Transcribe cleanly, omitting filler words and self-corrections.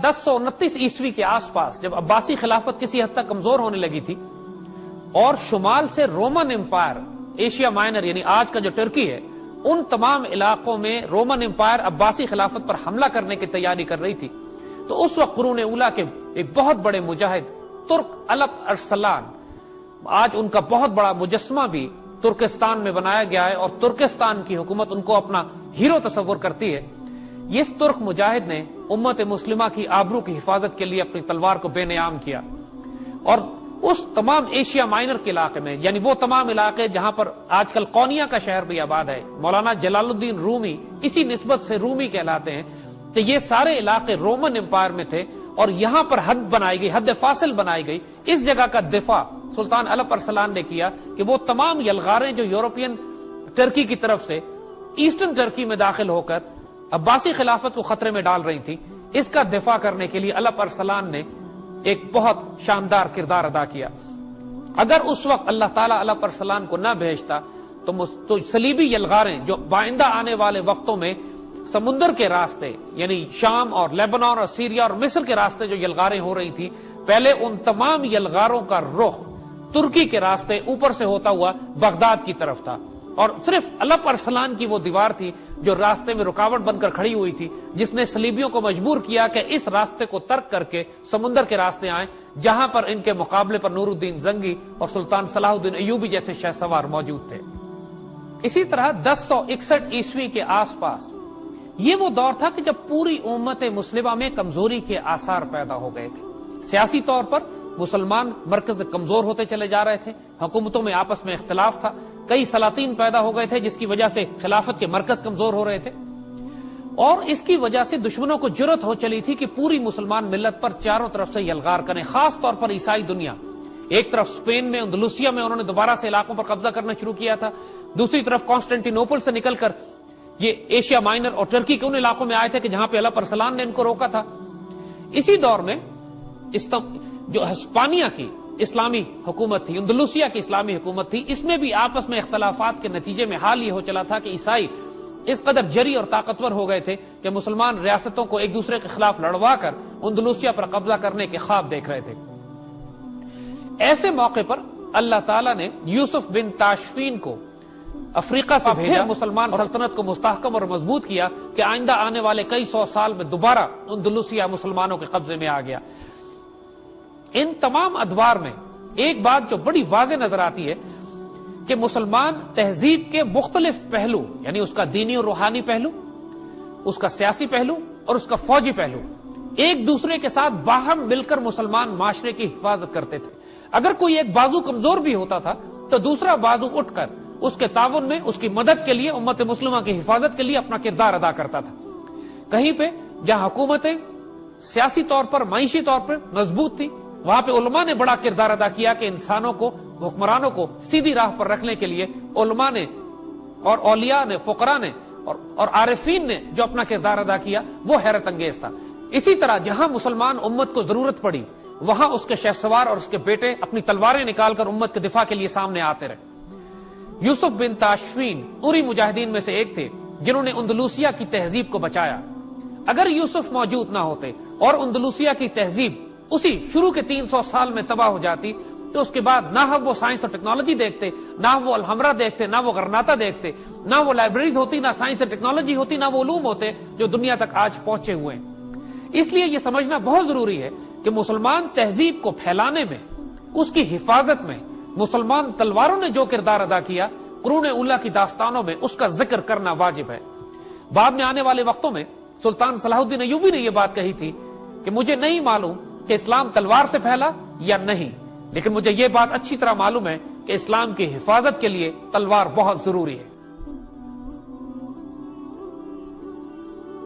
1029 عیسوی کے آس پاس جب عباسی خلافت کسی حد تک کمزور ہونے لگی تھی اور شمال سے رومن امپائر، ایشیا مائنر یعنی آج کا جو ترکی ہے، ان تمام علاقوں میں رومن امپائر عباسی خلافت پر حملہ کرنے کی تیاری کر رہی تھی، تو اس وقت قرون اولیٰ کے ایک بہت بڑے مجاہد ترک الپ ارسلان، آج ان کا بہت بڑا مجسمہ بھی ترکستان میں بنایا گیا ہے اور ترکستان کی حکومت ان کو اپنا ہیرو تصور کرتی ہے، اس ترک مجاہد نے امت مسلمہ کی آبرو کی حفاظت کے لیے اپنی تلوار کو بے نیام کیا، اور اس تمام ایشیا مائنر کے علاقے میں، یعنی وہ تمام علاقے جہاں پر آج کل قونیا کا شہر بھی آباد ہے، مولانا جلال الدین رومی اسی نسبت سے رومی کہلاتے ہیں، تو یہ سارے علاقے رومن امپائر میں تھے، اور یہاں پر حد بنائی گئی، حد فاصل بنائی گئی۔ اس جگہ کا دفاع سلطان الپ ارسلان نے کیا کہ وہ تمام یلغاریں جو یورپین ٹرکی کی طرف سے ایسٹرن ٹرکی میں داخل ہو کر عباسی خلافت کو خطرے میں ڈال رہی تھی، اس کا دفاع کرنے کے لیے الپ ارسلان نے ایک بہت شاندار کردار ادا کیا۔ اگر اس وقت اللہ تعالیٰ الپ ارسلان کو نہ بھیجتا تو صلیبی یلغاریں جو آئندہ آنے والے وقتوں میں سمندر کے راستے یعنی شام اور لیبنان اور سیریا اور مصر کے راستے جو یلغاریں ہو رہی تھی، پہلے ان تمام یلغاروں کا رخ ترکی کے راستے اوپر سے ہوتا ہوا بغداد کی طرف تھا، اور صرف الپ ارسلان کی وہ دیوار تھی جو راستے میں رکاوٹ بن کر کھڑی ہوئی تھی، جس نے صلیبیوں کو مجبور کیا کہ اس راستے کو ترک کر کے سمندر کے راستے آئیں، جہاں پر ان کے مقابلے پر نور الدین زنگی اور سلطان صلاح الدین ایوبی جیسے شہ سوار موجود تھے۔ اسی طرح 1061 عیسوی کے آس پاس یہ وہ دور تھا کہ جب پوری امت مسلمہ میں کمزوری کے آثار پیدا ہو گئے تھے۔ سیاسی طور پر مسلمان مرکز کمزور ہوتے چلے جا رہے تھے، حکومتوں میں آپس میں اختلاف تھا، کئی سلاطین پیدا ہو گئے تھے جس کی وجہ سے خلافت کے مرکز کمزور ہو رہے تھے، اور اس کی وجہ سے دشمنوں کو جرأت ہو چلی تھی کہ پوری مسلمان ملت پر چاروں طرف سے یلغار کریں، خاص طور پر عیسائی دنیا۔ ایک طرف اسپین میں اندلوسیا میں انہوں نے دوبارہ سے علاقوں پر قبضہ کرنا شروع کیا تھا، دوسری طرف کانسٹینٹینوپل سے نکل کر یہ ایشیا مائنر اور ترکی کے ان علاقوں میں آئے تھے کہ جہاں پہ الپ ارسلان نے ان کو روکا تھا۔ اسی دور میں جو ہسپانیہ کی اسلامی حکومت تھی، اندلوسیا کی اسلامی حکومت تھی، اس میں بھی آپس میں اختلافات کے نتیجے میں حال یہ ہو چلا تھا کہ عیسائی اس قدر جری اور طاقتور ہو گئے تھے کہ مسلمان ریاستوں کو ایک دوسرے کے خلاف لڑوا کر اندلوسیا پر قبضہ کرنے کے خواب دیکھ رہے تھے۔ ایسے موقع پر اللہ تعالیٰ نے یوسف بن تاشفین کو افریقہ سے بھیجا، مسلمان سلطنت کو مستحکم اور مضبوط کیا کہ آئندہ آنے والے کئی سو سال میں دوبارہ اندلوسیا مسلمانوں کے قبضے میں آ گیا۔ ان تمام ادوار میں ایک بات جو بڑی واضح نظر آتی ہے کہ مسلمان تہذیب کے مختلف پہلو، یعنی اس کا دینی اور روحانی پہلو، اس کا سیاسی پہلو اور اس کا فوجی پہلو، ایک دوسرے کے ساتھ باہم مل کر مسلمان معاشرے کی حفاظت کرتے تھے۔ اگر کوئی ایک بازو کمزور بھی ہوتا تھا تو دوسرا بازو اٹھ کر اس کے تعاون میں، اس کی مدد کے لیے، امت مسلمہ کی حفاظت کے لیے اپنا کردار ادا کرتا تھا۔ کہیں پہ جہاں حکومتیں سیاسی طور پر، معیشی طور پر مضبوط تھی، وہاں پہ علماء نے بڑا کردار ادا کیا کہ انسانوں کو، حکمرانوں کو سیدھی راہ پر رکھنے کے لیے علماء نے اور اولیاء نے، فقراء نے اور عارفین نے جو اپنا کردار ادا کیا وہ حیرت انگیز تھا۔ اسی طرح جہاں مسلمان امت کو ضرورت پڑی وہاں اس کے شہسوار اور اس کے بیٹے اپنی تلواریں نکال کر امت کے دفاع کے لیے سامنے آتے رہے۔ یوسف بن تاشفین پوری مجاہدین میں سے ایک تھے جنہوں نے اندلوسیا کی تہذیب کو بچایا۔ اگر یوسف موجود نہ ہوتے اور اندلوسیہ کی تہذیب اسی شروع کے 300 سال میں تباہ ہو جاتی تو اس کے بعد نہ وہ سائنس اور ٹیکنالوجی دیکھتے، نہ وہ الحمرہ دیکھتے، نہ وہ غرناطہ دیکھتے، نہ وہ لائبریریز ہوتی، نہ سائنس اور ٹیکنالوجی ہوتی، نہ وہ علوم ہوتے جو دنیا تک آج پہنچے ہوئے ہیں۔ اس لیے یہ سمجھنا بہت ضروری ہے کہ مسلمان تہذیب کو پھیلانے میں، اس کی حفاظت میں مسلمان تلواروں نے جو کردار ادا کیا قرون اولیٰ کی داستانوں میں اس کا ذکر کرنا واجب ہے۔ بعد میں آنے والے وقتوں میں سلطان صلاح الدین ایوبی نے یہ بات کہی تھی کہ مجھے نہیں معلوم کہ اسلام تلوار سے پھیلا یا نہیں، لیکن مجھے یہ بات اچھی طرح معلوم ہے کہ اسلام کی حفاظت کے لیے تلوار بہت ضروری ہے۔